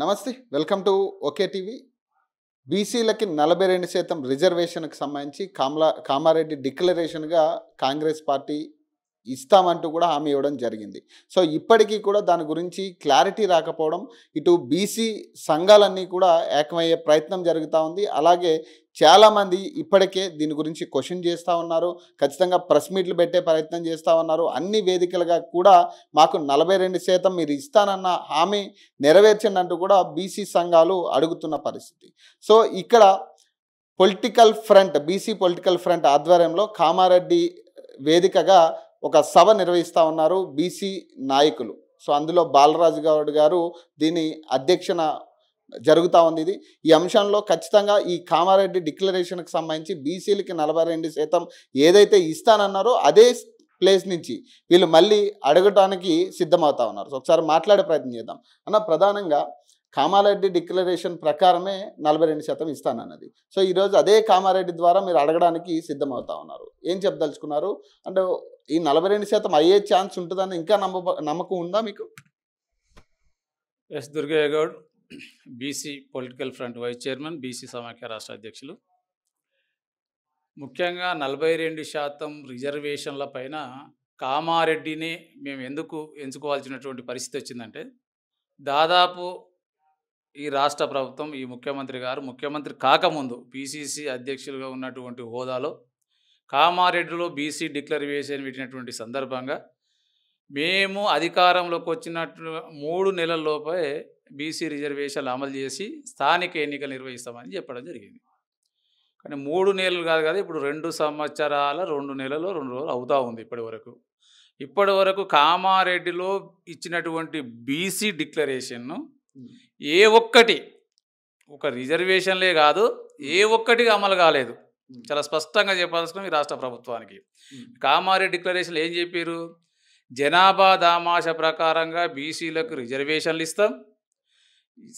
నమస్తే welcome to okay TV. బీసీలకి 42% రిజర్వేషన్కి సంబంధించి కామారెడ్డి డిక్లరేషన్గా కాంగ్రెస్ పార్టీ ఇస్తామంటూ కూడా హామీ ఇవ్వడం జరిగింది. సో ఇప్పటికీ కూడా దాని గురించి క్లారిటీ రాకపోవడం, ఇటు బీసీ సంఘాలన్నీ కూడా ఏకమయ్యే ప్రయత్నం జరుగుతూ ఉంది. అలాగే చాలామంది ఇప్పటికే దీని గురించి క్వశ్చన్ చేస్తూ ఉన్నారు. ఖచ్చితంగా ప్రెస్ మీట్లు పెట్టే ప్రయత్నం చేస్తూ ఉన్నారు. అన్ని వేదికలుగా కూడా మాకు 42% మీరు ఇస్తానన్న హామీ నెరవేర్చండి అంటూ కూడా బీసీ సంఘాలు అడుగుతున్న పరిస్థితి. సో ఇక్కడ బీసీ పొలిటికల్ ఫ్రంట్ ఆధ్వర్యంలో కామారెడ్డి వేదికగా ఒక సభ నిర్వహిస్తూ ఉన్నారు బీసీ నాయకులు. సో అందులో బాలరాజు గౌడ్ గారు దీని అధ్యక్షన జరుగుతూ ఉంది. ఈ అంశంలో ఖచ్చితంగా ఈ కామారెడ్డి డిక్లరేషన్కి సంబంధించి బీసీలకి 42% ఏదైతే ఇస్తానన్నారో అదే ప్లేస్ నుంచి వీళ్ళు మళ్ళీ అడగటానికి సిద్ధమవుతా ఉన్నారు. సో ఒకసారి మాట్లాడే ప్రయత్నం చేద్దాం అన్న. ప్రధానంగా కామారెడ్డి డిక్లరేషన్ ప్రకారమే 42% ఇస్తానన్నది. సో ఈరోజు అదే కామారెడ్డి ద్వారా మీరు అడగడానికి సిద్ధమవుతా ఉన్నారు. ఏం చెప్పదలుచుకున్నారు? అంటే ఈ 42% అయ్యే ఛాన్స్ ఉంటుందని ఇంకా నమ్మకం ఉందా మీకు? S Durgaiah Goud, BC political front vice chairman, BC సమాఖ్య రాష్ట్ర అధ్యక్షులు. ముఖ్యంగా 42% రిజర్వేషన్ల పైన కామారెడ్డిని మేము ఎందుకు ఎంచుకోవాల్సినటువంటి పరిస్థితి వచ్చిందంటే, దాదాపు ఈ రాష్ట్ర ప్రభుత్వం, ఈ ముఖ్యమంత్రి గారు ముఖ్యమంత్రి కాకముందు పీసీసీ అధ్యక్షులుగా ఉన్నటువంటి హోదాలో కామారెడ్డిలో బీసీ డిక్లరేషన్ పెట్టినటువంటి సందర్భంగా మేము అధికారంలోకి వచ్చినట్టు 3 నెలల్లోపే బీసీ రిజర్వేషన్లు అమలు చేసి స్థానిక ఎన్నికలు నిర్వహిస్తామని చెప్పడం జరిగింది. కానీ 3 నెలలు కాదు కదా, ఇప్పుడు 2 సంవత్సరాల 2 నెలలు 2 రోజులు అవుతూ ఉంది. ఇప్పటి వరకు కామారెడ్డిలో ఇచ్చినటువంటి బీసీ డిక్లరేషన్ను ఏ ఒక్కటి, ఒక రిజర్వేషన్లే కాదు, ఏ ఒక్కటి అమలు కాలేదు. చాలా స్పష్టంగా చెప్పాల్సిన ఈ రాష్ట్ర ప్రభుత్వానికి. కామారెడ్డి డిక్లరేషన్లు ఏం చెప్పారు? జనాభా దామాష ప్రకారంగా బీసీలకు రిజర్వేషన్లు ఇస్తాం,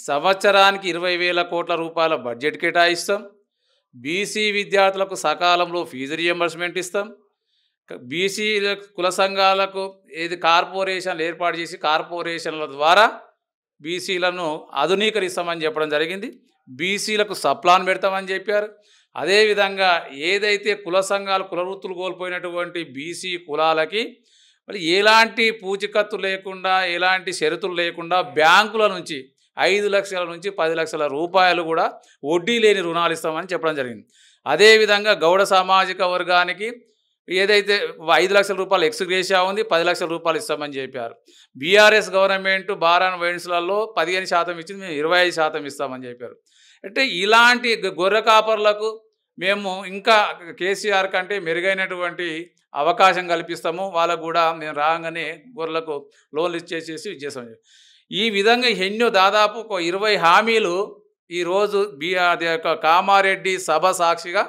సంవత్సరానికి 20,000 కోట్ల రూపాయల బడ్జెట్ కేటాయిస్తాం, బీసీ విద్యార్థులకు సకాలంలో ఫీజు రియంబర్స్మెంట్ ఇస్తాం, బీసీ కుల సంఘాలకు కార్పొరేషన్లు ఏర్పాటు చేసి కార్పొరేషన్ల ద్వారా బీసీలను ఆధునీకరిస్తామని చెప్పడం జరిగింది. బీసీలకు సప్లాన్ పెడతామని చెప్పారు. అదేవిధంగా ఏదైతే కుల సంఘాలు కుల వృత్తులు కోల్పోయినటువంటి బీసీ కులాలకి మరి ఎలాంటి పూచికత్తు లేకుండా, ఎలాంటి షరతులు లేకుండా బ్యాంకుల నుంచి 5 లక్షల నుంచి 10 లక్షల రూపాయలు కూడా వడ్డీ లేని రుణాలు ఇస్తామని చెప్పడం జరిగింది. అదేవిధంగా గౌడ సామాజిక వర్గానికి ఏదైతే 5 లక్షల రూపాయలు ఎక్స్గ్రేషియా ఉంది, 10 లక్షల రూపాయలు ఇస్తామని చెప్పారు. బీఆర్ఎస్ గవర్నమెంట్ బారాన్ వైన్స్లలో 15% ఇచ్చింది, మేము 25% ఇస్తామని చెప్పారు. అంటే ఇలాంటి గొర్రె కాపర్లకు మేము ఇంకా కేసీఆర్ కంటే మెరుగైనటువంటి అవకాశం కల్పిస్తాము, వాళ్ళకు కూడా మేము రాగానే గొర్రెలకు లోన్లు ఇచ్చేసేసి ఇచ్చేస్తాం. ఈ విధంగా ఎన్నో దాదాపు 20 హామీలు ఈరోజు కామారెడ్డి సభ సాక్షిగా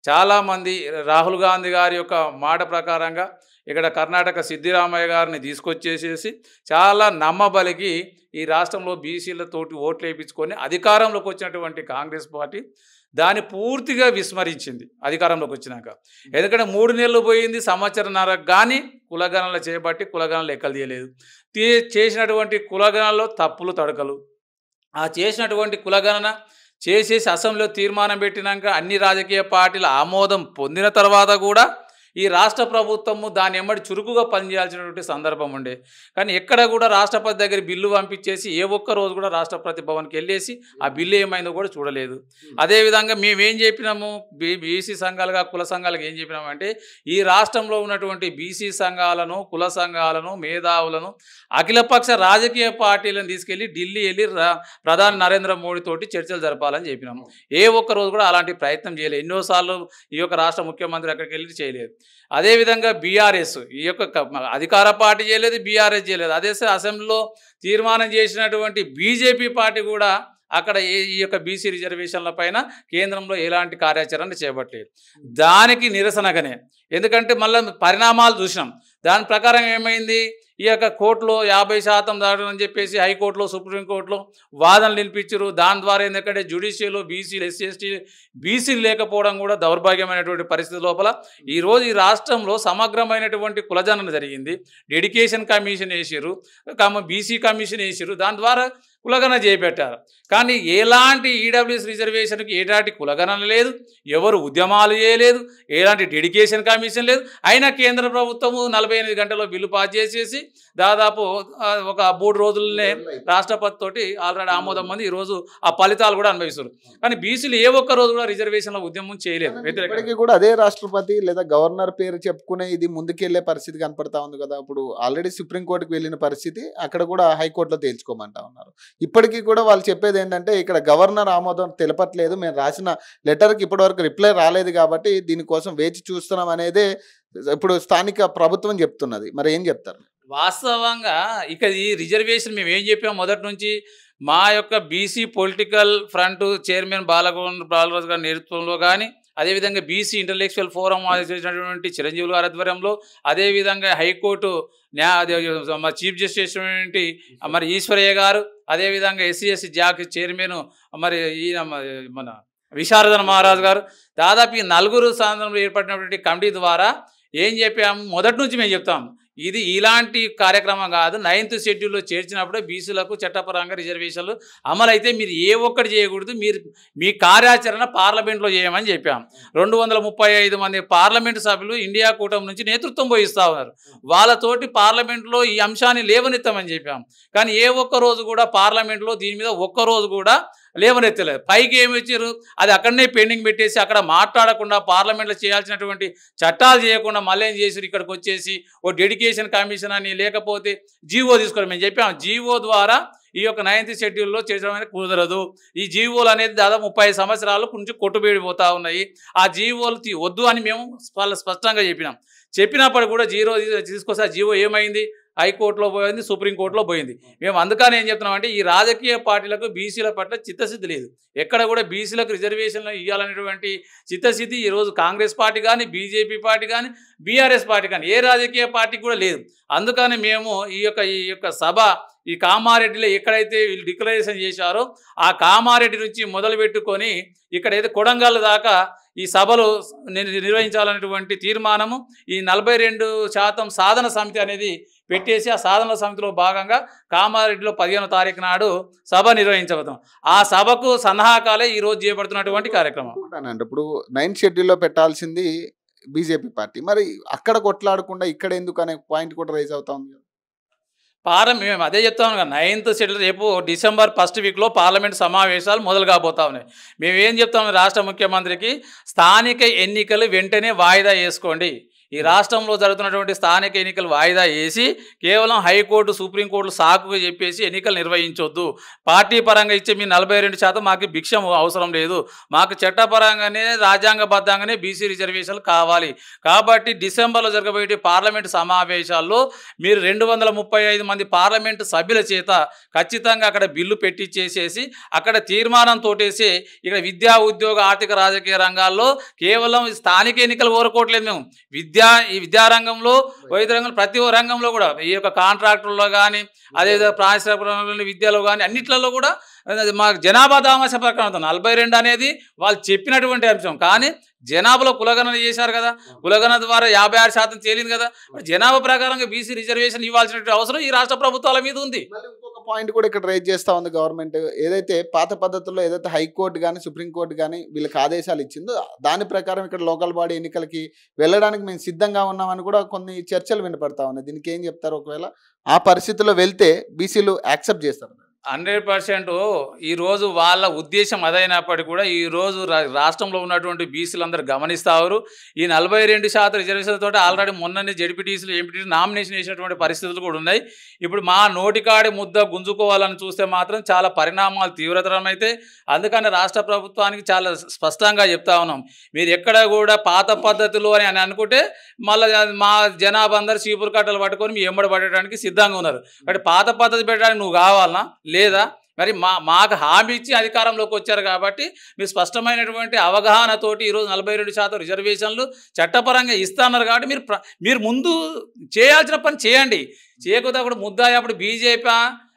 చాలామంది రాహుల్ గాంధీ గారి యొక్క మాట ప్రకారంగా ఇక్కడ కర్ణాటక సిద్ధిరామయ్య గారిని తీసుకొచ్చేసేసి చాలా నమ్మబలికి ఈ రాష్ట్రంలో బీసీలతోటి ఓట్లు వేయించుకొని అధికారంలోకి వచ్చినటువంటి కాంగ్రెస్ పార్టీ దాన్ని పూర్తిగా విస్మరించింది అధికారంలోకి వచ్చినాక. ఎందుకంటే 3 నెలలు పోయింది, సంవత్సరంన్నరకు కానీ కులగణనలు చేపట్టి కులగణనలు లెక్కలు తీయలేదు. చేసినటువంటి కులగణనలో తప్పులు తడకలు, ఆ చేసినటువంటి కులగణన చేసేసి అసెంబ్లీలో తీర్మానం పెట్టినాక అన్ని రాజకీయ పార్టీల ఆమోదం పొందిన తర్వాత కూడా ఈ రాష్ట్ర ప్రభుత్వము దాని ఎమ్మడి చురుకుగా పనిచేయాల్సినటువంటి సందర్భం ఉండే. కానీ ఎక్కడ కూడా రాష్ట్రపతి దగ్గర బిల్లు పంపించేసి ఏ ఒక్క రోజు కూడా రాష్ట్రపతి భవన్కి వెళ్ళేసి ఆ బిల్లు ఏమైందో కూడా చూడలేదు. అదేవిధంగా మేమేం చెప్పినాము, బీసీ సంఘాలుగా కుల సంఘాలకు ఏం చెప్పినామంటే, ఈ రాష్ట్రంలో ఉన్నటువంటి బీసీ సంఘాలను, కుల సంఘాలను, మేధావులను, అఖిలపక్ష రాజకీయ పార్టీలను తీసుకెళ్ళి ఢిల్లీ వెళ్ళి ప్రధాని నరేంద్ర మోడీ తోటి చర్చలు జరపాలని చెప్పినాము. ఏ ఒక్క రోజు కూడా అలాంటి ప్రయత్నం చేయలేదు. ఎన్నోసార్లు ఈ యొక్క రాష్ట్ర ముఖ్యమంత్రి అక్కడికి వెళ్ళి చేయలేదు. అదేవిధంగా బీఆర్ఎస్ ఈ యొక్క అధికార పార్టీ చేయలేదు, బీఆర్ఎస్ చేయలేదు. అదే అసెంబ్లీలో తీర్మానం చేసినటువంటి బీజేపీ పార్టీ కూడా అక్కడ ఈ యొక్క బీసీ రిజర్వేషన్ల పైన కేంద్రంలో ఎలాంటి కార్యాచరణ చేపట్టలేదు. దానికి నిరసనగానే, ఎందుకంటే మళ్ళీ పరిణామాలు చూసినాం. దాని ప్రకారం ఏమైంది, ఈ యొక్క కోర్టులో 50% దాటని చెప్పేసి హైకోర్టులో, సుప్రీంకోర్టులో వాదనలు నిలిపించారు. దాని ద్వారా ఎందుకంటే జ్యుడిషియల్లో బీసీలు, ఎస్సీ, ఎస్టీ, బీసీలు లేకపోవడం కూడా దౌర్భాగ్యమైనటువంటి పరిస్థితి లోపల ఈరోజు ఈ రాష్ట్రంలో సమగ్రమైనటువంటి కులజనన జరిగింది. డెడికేషన్ కమిషన్ వేసారు, బీసీ కమిషన్ వేసారు. దాని ద్వారా కులగణన చేపెట్టారు. కానీ ఎలాంటి ఈడబ్ల్యూఎస్ రిజర్వేషన్కి ఎలాంటి కులగణన లేదు, ఎవరు ఉద్యమాలు చేయలేదు, ఎలాంటి డెడికేషన్ కమిషన్ లేదు. అయినా కేంద్ర ప్రభుత్వము 48 గంటల్లో బిల్లు పాస్ చేసేసి దాదాపు ఒక 3 రోజులనే రాష్ట్రపతి తోటి ఆల్రెడీ ఆమోదం మంది ఈరోజు ఆ ఫలితాలు కూడా అనుభవిస్తారు. కానీ బీసీలు ఏ ఒక్క రోజు కూడా రిజర్వేషన్ల ఉద్యమం చేయలేదు. ఇప్పటికీ కూడా అదే రాష్ట్రపతి లేదా గవర్నర్ పేరు చెప్పుకునే ఇది ముందుకెళ్లే పరిస్థితి కనపడతా ఉంది కదా. ఇప్పుడు ఆల్రెడీ సుప్రీంకోర్టుకు వెళ్ళిన పరిస్థితి, అక్కడ కూడా హైకోర్టులో తేల్చుకోమంటా ఉన్నారు. ఇప్పటికీ కూడా వాళ్ళు చెప్పేది ఏంటంటే ఇక్కడ గవర్నర్ ఆమోదం తెలపట్లేదు, మేము రాసిన లెటర్కి ఇప్పటివరకు రిప్లై రాలేదు కాబట్టి దీనికోసం వేచి చూస్తున్నాం అనేదే ఇప్పుడు స్థానిక ప్రభుత్వం చెప్తున్నది. మరి ఏం చెప్తారు? వాస్తవంగా ఇక ఈ రిజర్వేషన్ మేము ఏం చెప్పాము మొదటి నుంచి, మా యొక్క BC political front chairman Balaraju గారి నేతృత్వంలో కానీ, అదేవిధంగా బీసీ ఇంటలెక్చువల్ ఫోరం చేసినటువంటి చిరంజీవి గారి ఆధ్వర్యంలో, అదేవిధంగా హైకోర్టు చీఫ్ జస్టిస్ మరి ఈశ్వరయ్య గారు, అదేవిధంగా ఎస్సీ జాక్ చైర్మన్ మరి ఈయన మన విశారదన్ మహారాజ్ గారు, దాదాపు ఈ 4 సాయంత్రంలో ఏర్పడినటువంటి కమిటీ ద్వారా ఏం చెప్పాము, మొదటి నుంచి మేము చెప్తాము ఇది ఇలాంటి కార్యక్రమం కాదు. 9th షెడ్యూల్లో చేర్చినప్పుడు బీసీలకు చట్టపరంగా రిజర్వేషన్లు అమలైతే మీరు ఏ ఒక్కటి చేయకూడదు, మీరు మీ కార్యాచరణ పార్లమెంట్లో చేయమని చెప్పాం. 235 మంది పార్లమెంటు సభ్యులు ఇండియా కూటమి నుంచి నేతృత్వం వహిస్తూ ఉన్నారు. వాళ్ళతోటి పార్లమెంట్లో ఈ అంశాన్ని లేవనెత్తామని చెప్పాం. కానీ ఏ ఒక్క రోజు కూడా పార్లమెంట్లో దీని మీద ఒక్కరోజు కూడా లేవనెత్తలేదు. పైకి ఏమి వచ్చారు, అది అక్కడనే పెండింగ్ పెట్టేసి అక్కడ మాట్లాడకుండా పార్లమెంట్లో చేయాల్సినటువంటి చట్టాలు చేయకుండా మళ్ళీ ఏం చేసారు, ఇక్కడికి వచ్చేసి ఓ డెడికేషన్ కమిషన్ అని లేకపోతే జీవో తీసుకోవడం. మేము చెప్పాము జీవో ద్వారా ఈ యొక్క 9th షెడ్యూల్లో చేసడం అనేది కుదరదు. ఈ జీవోలు అనేది దాదాపు 30 సంవత్సరాల నుంచి కొట్టుబడిపోతూ ఉన్నాయి. ఆ జీవోలు వద్దు అని మేము స్పష్టంగా చెప్పినప్పుడు కూడా తీసుకొస్తే ఆ జీవో ఏమైంది, హైకోర్టులో పోయింది, సుప్రీంకోర్టులో పోయింది. మేము అందుకని ఏం చెప్తున్నామంటే ఈ రాజకీయ పార్టీలకు బీసీల పట్ల చిత్తశుద్ధి లేదు. ఎక్కడ కూడా బీసీలకు రిజర్వేషన్లు ఇవ్వాలనేటువంటి చిత్తశుద్ధి ఈరోజు కాంగ్రెస్ పార్టీ కానీ, బీజేపీ పార్టీ కానీ, బీఆర్ఎస్ పార్టీ కానీ ఏ రాజకీయ పార్టీకి కూడా లేదు. అందుకని మేము ఈ యొక్క సభ ఈ కామారెడ్డిలో ఎక్కడైతే వీళ్ళు డిక్లరేషన్ చేశారో ఆ కామారెడ్డి నుంచి మొదలు పెట్టుకొని ఇక్కడైతే కొడంగల్ దాకా ఈ సభలు నిర్వహించాలనేటువంటి తీర్మానము ఈ 42% సాధన సమితి అనేది పెట్టేసి ఆ సాధన సమితిలో భాగంగా కామారెడ్డిలో 15వ తారీఖు నాడు సభ నిర్వహించబోతాం. ఆ సభకు సన్నాహకాలే ఈరోజు చేపడుతున్నటువంటి కార్యక్రమం. ఇప్పుడు 9th షెడ్యూల్లో పెట్టాల్సింది బీజేపీ పార్టీ, మరి అక్కడ కొట్లాడకుండా ఇక్కడ ఎందుకు అనే పాయింట్ కూడా రైజ్ అవుతా ఉంది. మేము అదే చెప్తాం కదా, 9th షెడ్యూల్ రేపు December 1st వీక్లో పార్లమెంట్ సమావేశాలు మొదలు కాబోతా ఉన్నాయి. మేము ఏం చెప్తాము రాష్ట్ర ముఖ్యమంత్రికి, స్థానిక ఎన్నికలు వెంటనే వాయిదా వేసుకోండి. ఈ రాష్ట్రంలో జరుగుతున్నటువంటి స్థానిక ఎన్నికలు వాయిదా వేసి కేవలం హైకోర్టు సుప్రీంకోర్టు సాకుగా చెప్పేసి ఎన్నికలు నిర్వహించొద్దు. పార్టీ పరంగా ఇచ్చే మీ 42% మాకు భిక్షం అవసరం లేదు. మాకు చట్టపరంగానే రాజ్యాంగబద్ధంగానే బీసీ రిజర్వేషన్లు కావాలి. కాబట్టి డిసెంబర్లో జరగబోయే పార్లమెంటు సమావేశాల్లో మీరు 235 మంది పార్లమెంటు సభ్యుల చేత ఖచ్చితంగా అక్కడ బిల్లు పెట్టించేసేసి అక్కడ తీర్మానం తోటేసి ఇక్కడ విద్యా, ఉద్యోగ, ఆర్థిక, రాజకీయ రంగాల్లో కేవలం స్థానిక ఎన్నికలు కోరుకోవట్లేదు. మేము ఈ విద్యారంగంలో, వైద్య రంగంలో, ప్రతి రంగంలో కూడా ఈ యొక్క కాంట్రాక్టుల్లో కానీ, అదేవిధంగా పారిశ్రామిక విద్యలో కానీ అన్నిట్లలో కూడా మా జనాభా దామాష ప్రకారం 42 అనేది వాళ్ళు చెప్పినటువంటి అంశం. కానీ జనాభాలో కులగణన చేశారు కదా, కులగణన ద్వారా 56% తేలింది కదా. జనాభా ప్రకారంగా బీసీ రిజర్వేషన్ ఇవ్వాల్సినటువంటి అవసరం ఈ రాష్ట్ర ప్రభుత్వాల మీద ఉంది. ఇంకొక పాయింట్ కూడా ఇక్కడ రైజ్ చేస్తూ ఉంది గవర్నమెంట్, ఏదైతే పాత పద్ధతుల్లో ఏదైతే హైకోర్టు కానీ సుప్రీంకోర్టు కానీ వీళ్ళకి ఆదేశాలు ఇచ్చిందో దాని ప్రకారం ఇక్కడ లోకల్ బాడీ ఎన్నికలకి వెళ్ళడానికి మేము సిద్ధంగా ఉన్నామని కూడా కొన్ని చర్చలు వినపడతా ఉన్నాయి. దీనికి ఏం చెప్తారు? ఒకవేళ ఆ పరిస్థితిలో వెళ్తే బీసీలు యాక్సెప్ట్ చేస్తారు? 100% ఈరోజు వాళ్ళ ఉద్దేశం అదైనప్పటికీ కూడా ఈరోజు రాష్ట్రంలో ఉన్నటువంటి బీసీలందరూ గమనిస్తారు. ఈ 42% రిజర్వేషన్లతో ఆల్రెడీ మొన్ననే జడ్పీటీసీలు, ఎంపీటీసీ నామినేషన్ చేసినటువంటి పరిస్థితులు కూడా ఉన్నాయి. ఇప్పుడు మా నోటికాడి ముద్ద గుంజుకోవాలని చూస్తే మాత్రం చాలా పరిణామాలు తీవ్రతరమైతే. అందుకని రాష్ట్ర ప్రభుత్వానికి చాలా స్పష్టంగా చెప్తా ఉన్నాం, మీరు ఎక్కడ కూడా పాత పద్ధతులు అని అనుకుంటే మళ్ళీ మా జనాభా అందరూ చీపురు కట్టలు పట్టుకొని మీ ఎంబడి పడటానికి సిద్ధంగా ఉన్నారు. కాబట్టి పాత పద్ధతి పెట్టడానికి నువ్వు కావాలనా లేదా? మరి మాకు హామీ ఇచ్చి అధికారంలోకి వచ్చారు కాబట్టి మీరు స్పష్టమైనటువంటి అవగాహనతోటి ఈరోజు 42% రిజర్వేషన్లు చట్టపరంగా ఇస్తున్నారు. కాబట్టి మీరు ముందు చేయాల్సిన పని చేయండి. చేయకపోతే అప్పుడు ముద్దాయి అప్పుడు బీజేపీ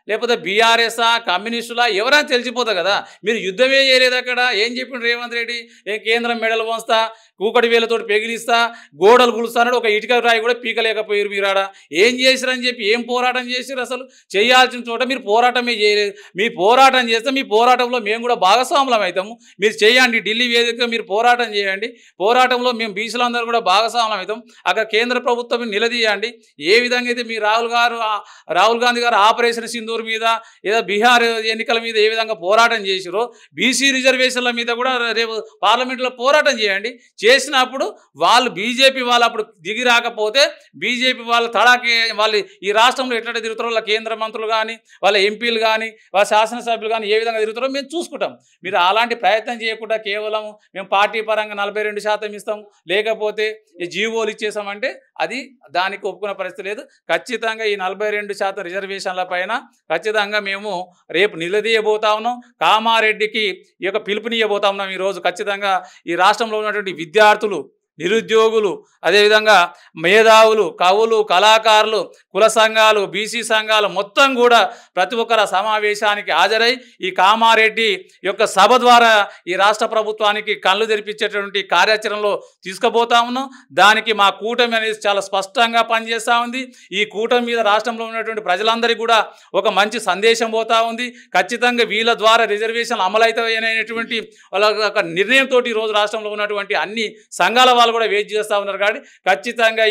లేకపోతే బీఆర్ఎస్ఆ, కమ్యూనిస్టులా ఎవరైనా తెలిసిపోతుంది కదా. మీరు యుద్ధమే చేయలేదు. అక్కడ ఏం చెప్పిండు రేవంత్ రెడ్డి, కేంద్రం మెడలు వంచుతా, కూకటి వేలతోటి పెగిలిస్తా గోడలు గులుస్తానని ఒక ఇటుక రాయి కూడా పీకలేకపోయారు మీరు ఆడ. ఏం చేసిరని చెప్పి ఏం పోరాటం చేసిరు? అసలు చేయాల్సిన చోట మీరు పోరాటమే చేయలేదు. మీ పోరాటం చేస్తే మీ పోరాటంలో మేము కూడా భాగస్వాములం అవుతాము. మీరు చేయండి, ఢిల్లీ వేదికగా మీరు పోరాటం చేయండి. పోరాటంలో మేము బీసీలందరూ కూడా భాగస్వాములం అవుతాం. అక్కడ కేంద్ర ప్రభుత్వం నిలదీయండి. ఏ విధంగా అయితే మీ రాహుల్ గాంధీ గారు ఆపరేషన్ సింధూర్ మీద ఏదో బీహార్ ఎన్నికల మీద ఏ విధంగా పోరాటం చేసిరో బీసీ రిజర్వేషన్ల మీద కూడా రేపు పార్లమెంట్లో పోరాటం చేయండి. చేసినప్పుడు వాళ్ళు బీజేపీ వాళ్ళు అప్పుడు దిగి రాకపోతే బీజేపీ వాళ్ళ తడాకి వాళ్ళు ఈ రాష్ట్రంలో ఎట్లా తిరుగుతారో వాళ్ళ కేంద్ర మంత్రులు కానీ వాళ్ళ ఎంపీలు కానీ వాళ్ళ శాసనసభ్యులు కానీ ఏ విధంగా తిరుగుతారో మేము చూసుకుంటాం. మీరు అలాంటి ప్రయత్నం చేయకుండా కేవలం మేము పార్టీ పరంగా 42% ఇస్తాం లేకపోతే ఈ జీవోలు ఇచ్చేసామంటే అది దానికి ఒప్పుకునే పరిస్థితి లేదు. ఖచ్చితంగా ఈ 42% రిజర్వేషన్ల పైన ఖచ్చితంగా మేము రేపు నిలదీయబోతా ఉన్నాం. కామారెడ్డికి ఈ యొక్క పిలుపునియబోతా ఉన్నాం. ఈరోజు ఖచ్చితంగా ఈ రాష్ట్రంలో ఉన్నటువంటి విద్యార్థులు, నిరుద్యోగులు, అదేవిధంగా మేధావులు, కవులు, కళాకారులు, కుల సంఘాలు, బీసీ సంఘాలు మొత్తం కూడా ప్రతి ఒక్కరు సమావేశానికి హాజరై ఈ కామారెడ్డి యొక్క సభ ద్వారా ఈ రాష్ట్ర ప్రభుత్వానికి కళ్ళు తెరిపించేటువంటి కార్యాచరణలో తీసుకుపోతా ఉన్నాం. దానికి మా కూటమి అనేది చాలా స్పష్టంగా పనిచేస్తూ ఉంది. ఈ కూటమి మీద రాష్ట్రంలో ఉన్నటువంటి ప్రజలందరికీ కూడా ఒక మంచి సందేశం పోతా ఉంది. ఖచ్చితంగా వీళ్ళ ద్వారా రిజర్వేషన్లు అమలవుతాయనేటువంటి వాళ్ళ ఒక నిర్ణయంతో ఈరోజు రాష్ట్రంలో ఉన్నటువంటి అన్ని సంఘాల వాళ్ళు కూడా వెయిట్ చేస్తూ ఉన్నారు. కాబట్టి ఖచ్చితంగా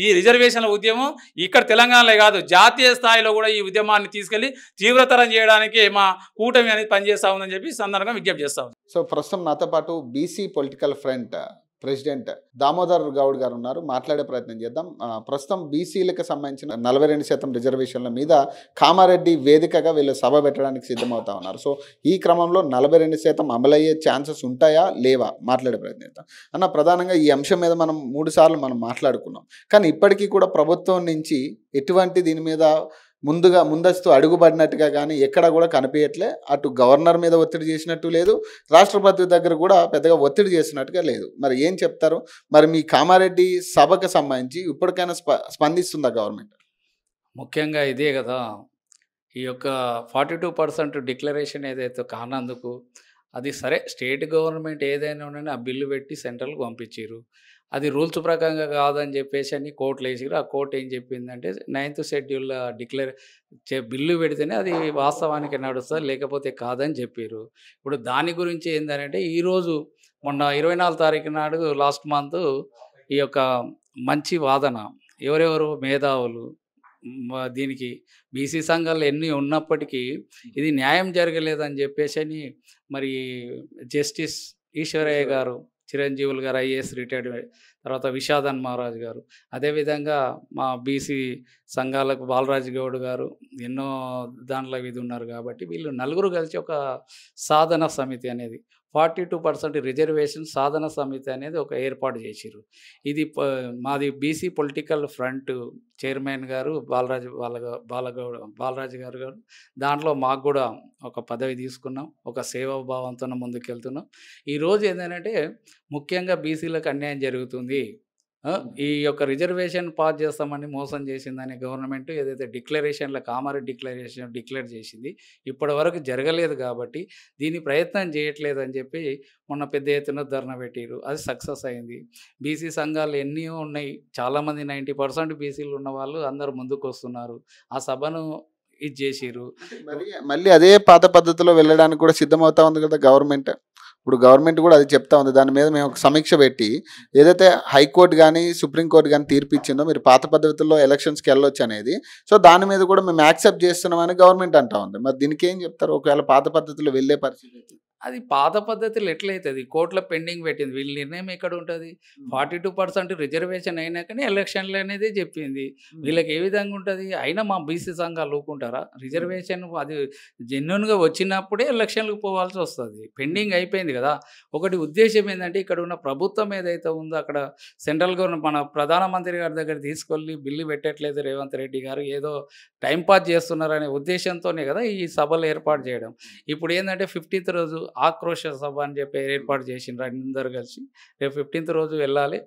ఈ రిజర్వేషన్ల ఉద్యమం ఇక్కడ తెలంగాణలో కాదు జాతీయ స్థాయిలో కూడా ఈ ఉద్యమాన్ని తీసుకెళ్లి తీవ్రతరం చేయడానికి మా కూటమి అనేది పనిచేస్తూ ఉందని చెప్పి సందర్భంగా విజ్ఞప్తి చేస్తా ఉంది. సో ప్రస్తుతం నాతో పాటు BC political front president Damodar Goud గారు ఉన్నారు. మాట్లాడే ప్రయత్నం చేద్దాం. ప్రస్తుతం బీసీలకు సంబంధించిన 42% రిజర్వేషన్ల మీద కామారెడ్డి వేదికగా వీళ్ళు సభ పెట్టడానికి సిద్ధమవుతా ఉన్నారు. సో ఈ క్రమంలో 42% అమలయ్యే ఛాన్సెస్ ఉంటాయా లేవా మాట్లాడే ప్రయత్నం చేద్దాం. అన్న, ప్రధానంగా ఈ అంశం మీద మనం 3 సార్లు మనం మాట్లాడుకున్నాం. కానీ ఇప్పటికీ కూడా ప్రభుత్వం నుంచి ఎటువంటి దీని మీద ముందస్తు అడుగుపడినట్టుగా కానీ ఎక్కడ కూడా కనిపించట్లే. అటు గవర్నర్ మీద ఒత్తిడి చేసినట్టు లేదు, రాష్ట్రపతి దగ్గర కూడా పెద్దగా ఒత్తిడి చేసినట్టుగా లేదు. మరి ఏం చెప్తారు? మరి మీ కామారెడ్డి సభకు సంబంధించి ఇప్పటికైనా స్పందిస్తుందా గవర్నమెంట్? ముఖ్యంగా ఇదే కదా, ఈ యొక్క 42% డిక్లరేషన్ ఏదైతే కానందుకు అది సరే స్టేట్ గవర్నమెంట్ ఏదైనా ఉండని ఆ బిల్లు పెట్టి సెంట్రల్కి పంపించారు. అది రూల్స్ ప్రకారంగా కాదని చెప్పేసి అని కోర్టులు వేసారు. ఆ కోర్టు ఏం చెప్పిందంటే 9th షెడ్యూల్ బిల్లు పెడితేనే అది వాస్తవానికి నడుస్తుంది, లేకపోతే కాదని చెప్పారు. ఇప్పుడు దాని గురించి ఏంటంటే ఈరోజు మొన్న 24 తారీఖు నాడు లాస్ట్ మంత్ ఈ యొక్క మంచి వాదన ఎవరెవరు మేధావులు దీనికి బీసీ సంఘాలు ఎన్ని ఉన్నప్పటికీ ఇది న్యాయం జరగలేదని చెప్పేసి అని మరి జస్టిస్ ఈశ్వరయ్య గారు, చిరంజీవులు గారు ఐఏఎస్ రిటైర్డ్, తర్వాత విషాదన్ మహారాజ్ గారు, అదేవిధంగా మా బీసీ సంఘాలకు బాలరాజు గౌడ్ గారు ఎన్నో దాంట్లో ఇది ఉన్నారు. కాబట్టి వీళ్ళు నలుగురు కలిసి ఒక సాధన సమితి అనేది 42% రిజర్వేషన్ సాధన సమితి అనేది ఒక ఏర్పాటు చేసిరు. ఇది మాది బీసీ పొలిటికల్ ఫ్రంట్ చైర్మన్ గారు బాలరాజు గారు. దాంట్లో మాకు కూడా ఒక పదవి తీసుకున్నాం, ఒక సేవాభావంతో ముందుకెళ్తున్నాం. ఈరోజు ఏంటంటే ముఖ్యంగా బీసీలకు అన్యాయం జరుగుతుంది. ఈ యొక్క రిజర్వేషన్ పాస్ చేస్తామని మోసం చేసిందని గవర్నమెంట్ ఏదైతే డిక్లరేషన్లో కామారెడ్డి డిక్లరేషన్ డిక్లేర్ చేసింది ఇప్పటి వరకు జరగలేదు. కాబట్టి దీని ప్రయత్నం చేయట్లేదని చెప్పి మొన్న పెద్ద ఎత్తున ధర్నా పెట్టారు. అది సక్సెస్ అయింది. బీసీ సంఘాలు ఎన్ని ఉన్నాయి, చాలామంది 90% బీసీలు ఉన్న వాళ్ళు అందరూ ముందుకు వస్తున్నారు. ఆ సభను ఇది చేసిరు. మళ్ళీ అదే పాత పద్ధతిలో వెళ్ళడానికి కూడా సిద్ధమవుతా ఉంది కదా గవర్నమెంట్. ఇప్పుడు గవర్నమెంట్ కూడా అది చెప్తా ఉంది. దాని మీద మేము ఒక సమీక్ష పెట్టి ఏదైతే హైకోర్టు కానీ సుప్రీంకోర్టు కానీ తీర్పు ఇచ్చిందో మీరు పాత పద్ధతుల్లో ఎలక్షన్స్కి వెళ్ళొచ్చు అనేది, సో దాని మీద కూడా మేము యాక్సెప్ట్ చేస్తున్నామని గవర్నమెంట్ అంటా ఉంది. మరి దీనికి ఏం చెప్తారు? ఒకవేళ పాత పద్ధతిలో వెళ్ళే పరిస్థితి అది పాత పద్ధతులు ఎట్లయితుంది? కోర్టులో పెండింగ్ పెట్టింది. వీళ్ళ నిర్ణయం ఎక్కడ ఉంటుంది? 42% రిజర్వేషన్ అయినాకనే ఎలక్షన్లు అనేది చెప్పింది. వీళ్ళకి ఏ విధంగా ఉంటుంది? అయినా మా బీసీ సంఘాలు ఊరుకుంటారా? రిజర్వేషన్ అది జెన్యున్గా వచ్చినప్పుడే ఎలక్షన్లకు పోవాల్సి వస్తుంది. పెండింగ్ అయిపోయింది కదా. ఒకటి ఉద్దేశం ఏంటంటే ఇక్కడ ఉన్న ప్రభుత్వం ఏదైతే ఉందో అక్కడ సెంట్రల్ గవర్నమెంట్ మన ప్రధానమంత్రి గారి దగ్గర తీసుకెళ్ళి బిల్లు పెట్టట్లేదు రేవంత్ రెడ్డి గారు, ఏదో టైంపాస్ చేస్తున్నారనే ఉద్దేశంతోనే కదా ఈ సభలు ఏర్పాటు చేయడం. ఇప్పుడు ఏంటంటే 15th రోజు ఆక్రోశ సభ అని చెప్పి ఏర్పాటు చేసిండ్రు అందరు కలిసి. రేపు 15th రోజు వెళ్ళాలి.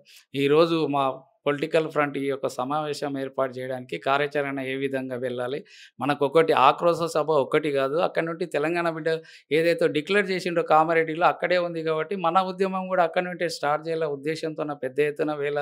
ఈరోజు మా పొలిటికల్ ఫ్రంట్ ఈ యొక్క సమావేశం ఏర్పాటు చేయడానికి కార్యాచరణ ఏ విధంగా వెళ్ళాలి, మనకు ఒకటి ఆక్రోశ సభ ఒక్కటి కాదు, అక్కడ నుండి తెలంగాణ బిడ్డ ఏదైతే డిక్లేర్ చేసిండో కామారెడ్డిలో అక్కడే ఉంది కాబట్టి మన ఉద్యమం కూడా అక్కడ నుండి స్టార్ట్ చేయాల ఉద్దేశంతో పెద్ద ఎత్తున వేల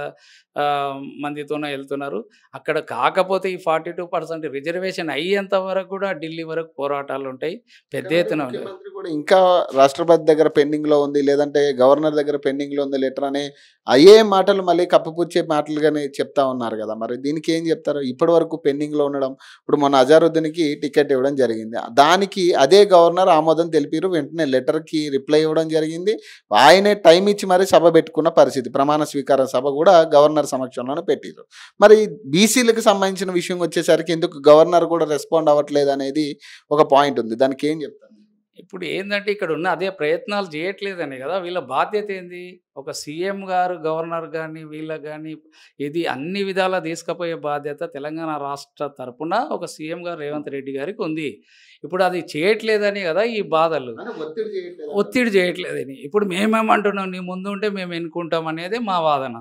మందితోనే వెళ్తున్నారు. అక్కడ కాకపోతే ఈ 42% రిజర్వేషన్ అయ్యేంత వరకు కూడా ఢిల్లీ వరకు పోరాటాలు ఉంటాయి, పెద్ద ఎత్తున ఉంటాయి. ముఖ్యమంత్రి కూడా ఇంకా రాష్ట్రపతి దగ్గర పెండింగ్ లో ఉంది, లేదంటే గవర్నర్ దగ్గర పెండింగ్ లో ఉంది లెటర్ అని అయ్యే మాటలు మళ్ళీ కప్పిపుచ్చే మాటలుగానే చెప్తా ఉన్నారు కదా. మరి దీనికి ఏం చెప్తారు? ఇప్పటి వరకు పెండింగ్ లో ఉండడం, ఇప్పుడు మొన్న అజారుద్దీన్కి టికెట్ ఇవ్వడం జరిగింది, దానికి అదే గవర్నర్ ఆమోదం తెలిపారు, వెంటనే లెటర్ కి రిప్లై ఇవ్వడం జరిగింది, ఆయనే టైం ఇచ్చి మరి సభ పెట్టుకున్న పరిస్థితి, ప్రమాణ స్వీకార సభ కూడా గవర్నర్ సమక్షంలోనే పెట్టారు. మరి బీసీలకు సంబంధించిన విషయం వచ్చేసరికి ఎందుకు గవర్నర్ కూడా రెస్పాండ్ అవ్వట్లేదు అనేది ఒక పాయింట్ ఉంది, దానికి ఏం చెప్తారు? ఇప్పుడు ఏంటంటే ఇక్కడ ఉన్న అదే ప్రయత్నాలు చేయట్లేదని కదా, వీళ్ళ బాధ్యత ఏంది? ఒక సీఎం గారు గవర్నర్ కానీ వీళ్ళకి కానీ ఇది అన్ని విధాలా తీసుకుపోయే బాధ్యత తెలంగాణ రాష్ట్ర తరపున ఒక సీఎం గారు రేవంత్ రెడ్డి గారికి ఉంది. ఇప్పుడు అది చేయట్లేదని కదా ఈ బాధలు, ఒత్తిడి చేయట్లేదని. ఇప్పుడు మేమేమంటున్నాం, నీ ముందు ఉంటే మేము ఎన్నుకుంటాం అనేది మా వాదన.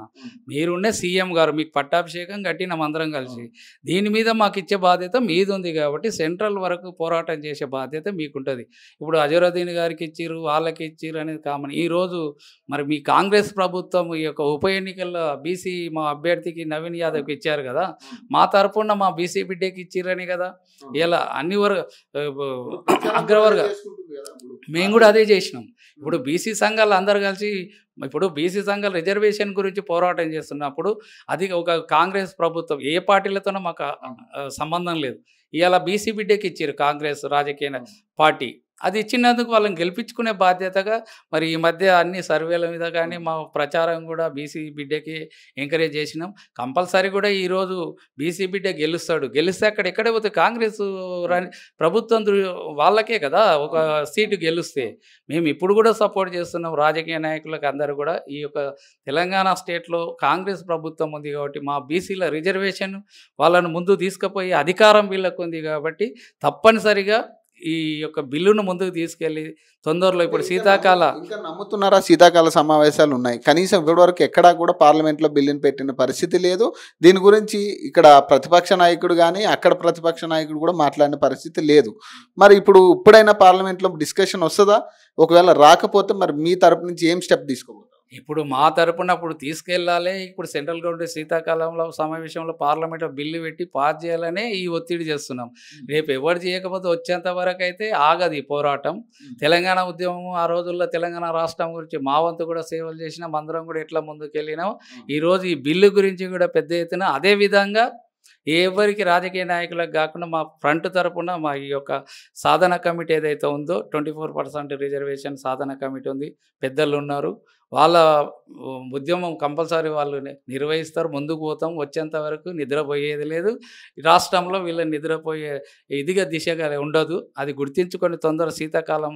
మీరుండే సీఎం గారు, మీకు పట్టాభిషేకం కట్టినాం అందరం కలిసి, దీని మీద మాకు ఇచ్చే బాధ్యత మీది ఉంది కాబట్టి సెంట్రల్ వరకు పోరాటం చేసే బాధ్యత మీకుంటుంది. ఇప్పుడు అజరుద్దీన్ గారికి ఇచ్చిర్రు, వాళ్ళకి ఇచ్చిర్రు అనేది కామన్. ఈరోజు మరి మీ కాంగ్రెస్ ప్రభుత్వం ఈ యొక్క ఉప ఎన్నికల్లో బీసీ మా అభ్యర్థికి నవీన్ యాదవ్కి ఇచ్చారు కదా, మా తరపున మా బీసీ బిడ్డకి ఇచ్చిర్రని కదా. ఇలా అన్ని అగ్రవర్గ మేము కూడా అదే చేసినాం. ఇప్పుడు బీసీ సంఘాలు అందరు కలిసి, ఇప్పుడు బీసీ సంఘాల రిజర్వేషన్ గురించి పోరాటం చేస్తున్నప్పుడు అది ఒక కాంగ్రెస్ ప్రభుత్వం, ఏ పార్టీలతోనో మాకు సంబంధం లేదు, ఇవాళ బీసీ బిడ్డకి ఇచ్చారు కాంగ్రెస్ రాజకీయ పార్టీ. అది ఇచ్చినందుకు వాళ్ళని గెలిపించుకునే బాధ్యతగా మరి ఈ మధ్య అన్ని సర్వేల మీద కానీ మా ప్రచారం కూడా బీసీ బిడ్డకి ఎంకరేజ్ చేసినాం. కంపల్సరీ కూడా ఈరోజు బీసీ బిడ్డ గెలుస్తాడు, గెలిస్తే అక్కడ ఎక్కడే పోతే కాంగ్రెస్ ప్రభుత్వం వాళ్ళకే కదా ఒక సీటు గెలుస్తే. మేము ఇప్పుడు కూడా సపోర్ట్ చేస్తున్నాం రాజకీయ నాయకులకు అందరూ కూడా. ఈ యొక్క తెలంగాణ స్టేట్లో కాంగ్రెస్ ప్రభుత్వం ఉంది కాబట్టి మా బీసీల రిజర్వేషన్ వాళ్ళను ముందు తీసుకుపోయి అధికారం వీళ్ళకు ఉంది కాబట్టి తప్పనిసరిగా ఈ యొక్క బిల్లును ముందుకు తీసుకెళ్ళి తొందరలో ఇప్పుడు శీతాకాల ఇంకా నమ్ముతున్నారా? శీతాకాల సమావేశాలు ఉన్నాయి, కనీసం ఇప్పటివరకు ఎక్కడా కూడా పార్లమెంట్లో బిల్లును పెట్టిన పరిస్థితి లేదు. దీని గురించి ఇక్కడ ప్రతిపక్ష నాయకుడు కానీ అక్కడ ప్రతిపక్ష నాయకుడు కూడా మాట్లాడిన పరిస్థితి లేదు. మరి ఇప్పుడైనా పార్లమెంట్లో డిస్కషన్ వస్తుందా? ఒకవేళ రాకపోతే మరి మీ తరపు నుంచి ఏం స్టెప్ తీసుకోబోతారు? ఇప్పుడు మా తరపున ఇప్పుడు తీసుకెళ్ళాలి. ఇప్పుడు సెంట్రల్ గవర్నమెంట్ శీతాకాలంలో సమావేశంలో పార్లమెంట్లో బిల్లు పెట్టి పాస్ చేయాలనే ఈ ఒత్తిడి చేస్తున్నాం. రేపు ఎవరు చేయకపోతే వచ్చేంత వరకు అయితే ఆగదు ఈ పోరాటం. తెలంగాణ ఉద్యమం ఆ రోజుల్లో తెలంగాణ రాష్ట్రం గురించి మా వంతు కూడా సేవలు చేసినాం, అందరం కూడా ఎట్లా ముందుకెళ్ళినాం. ఈరోజు ఈ బిల్లు గురించి కూడా పెద్ద ఎత్తున అదేవిధంగా ఎవరికి రాజకీయ నాయకులకు కాకుండా మా ఫ్రంట్ తరపున మా ఈ యొక్క సాధన కమిటీ ఏదైతే ఉందో 24% రిజర్వేషన్ సాధన కమిటీ ఉంది, పెద్దలు ఉన్నారు, వాళ్ళ ఉద్యమం కంపల్సరీ వాళ్ళు నిర్వహిస్తారు. ముందుకు పోతాం, వచ్చేంత వరకు నిద్రపోయేది లేదు. రాష్ట్రంలో వీళ్ళని నిద్రపోయే ఇదిగా దిశగా ఉండదు. అది గుర్తించుకొని తొందర శీతాకాలం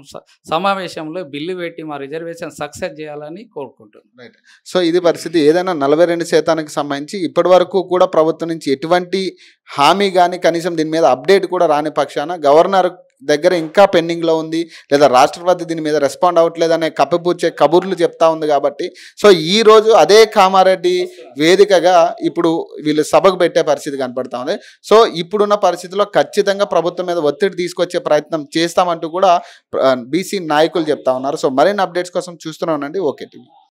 సమావేశంలో బిల్లు పెట్టి మా రిజర్వేషన్ సక్సెస్ చేయాలని కోరుకుంటున్నాం. సో ఇది పరిస్థితి. ఏదైనా 42% సంబంధించి ఇప్పటి వరకు కూడా ప్రభుత్వం నుంచి ఎటువంటి హామీ కానీ కనీసం దీని మీద అప్డేట్ కూడా రాని పక్షాన గవర్నర్ దగ్గర ఇంకా పెండింగ్లో ఉంది, లేదా రాష్ట్రపతి దీని మీద రెస్పాండ్ అవ్వట్లేదు అనే కప్పిపుచ్చే కబుర్లు చెప్తా ఉంది కాబట్టి సో ఈ రోజు అదే కామారెడ్డి వేదికగా ఇప్పుడు వీళ్ళు సభకు పెట్టే పరిస్థితి కనపడతా ఉంది. సో ఇప్పుడున్న పరిస్థితిలో ఖచ్చితంగా ప్రభుత్వం మీద ఒత్తిడి తీసుకొచ్చే ప్రయత్నం చేస్తామంటూ కూడా బీసీ నాయకులు చెప్తా ఉన్నారు. సో మరిన్ని అప్డేట్స్ కోసం చూస్తూనే ఉండండి ఓకే టీవీ.